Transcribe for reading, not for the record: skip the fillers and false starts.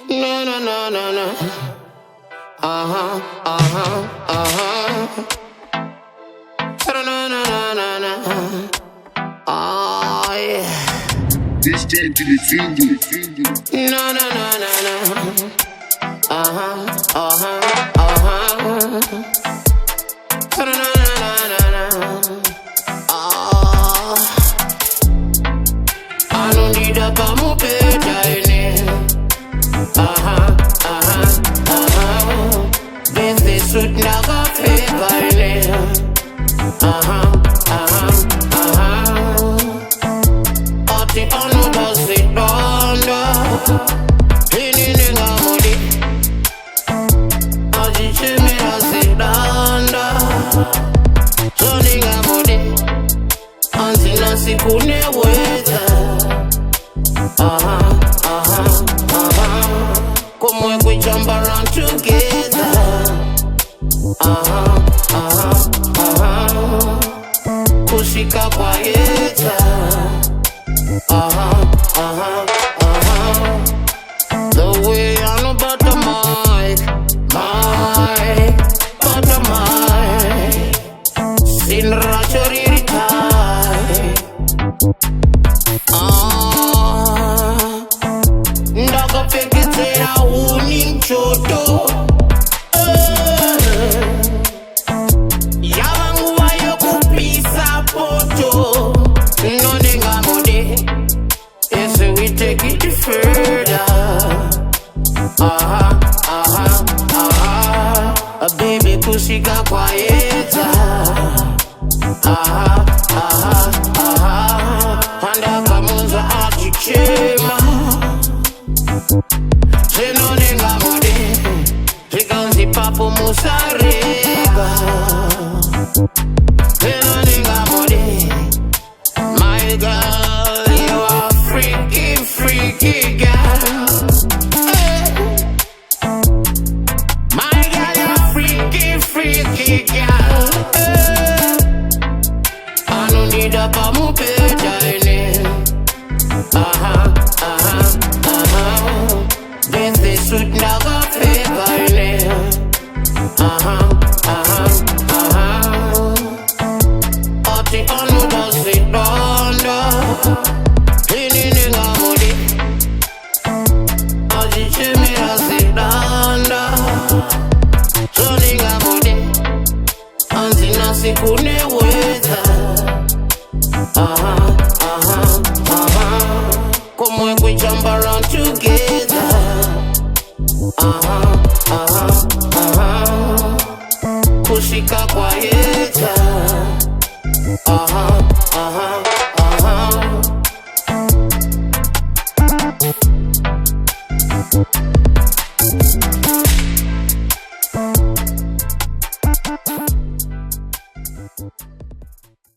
No, no, no, no, no. Uh-huh, uh-huh, uh-huh. No, no, no, no, no. Oh, yeah. This time to the finger. No, no, no, no, no. Uh-huh, uh-huh, uh-huh. No, no, no, no, no. Oh, I don't need a Pamubhedha in it. Uh-huh, uh-huh, uh-huh. This suit naga paper in it. Uh-huh, uh-huh, uh-huh. Oti anu basi donda. Hini ninga mudi. Aji chimira si donda. So ninga mudi. Anzi nasi kune weza. Uh-huh, uh-huh, uh-huh. Como if we jump around together. Uh-huh, uh-huh, uh-huh. Kushika quieta. Uh-huh, uh-huh, uh-huh. The way I know about the mic, but mic. Sin rachori ritai. Ndaga peketera uni mchoto. Yawangu wayo kupisa poto. Nonenga mode. Yes, we take it further. Uh-huh, uh-huh, uh-huh. A baby kushika quieta. Uh-huh, uh-huh, uh-huh. Handa kamuza achichema. Senonenga mode. Chikanzi papo musarega. Senonenga mode. My girl, you are freaky, freaky girl. Hey. My girl, you are freaky, freaky girl. Hey. I don't need a Pamubhedha in it. Uh-huh, uh-huh, uh-huh. This suit naga paper in it. Uh-huh, uh-huh, uh-huh. Oti anu basi donda. Hini ninga mudi. Aji chimira si donda. So ninga mudi. Anzi nasi kune weza. Uh-huh, uh-huh, uh-huh. Como if we jump around together. Uh-huh, uh-huh, uh-huh. Kushika quieta. Uh-huh.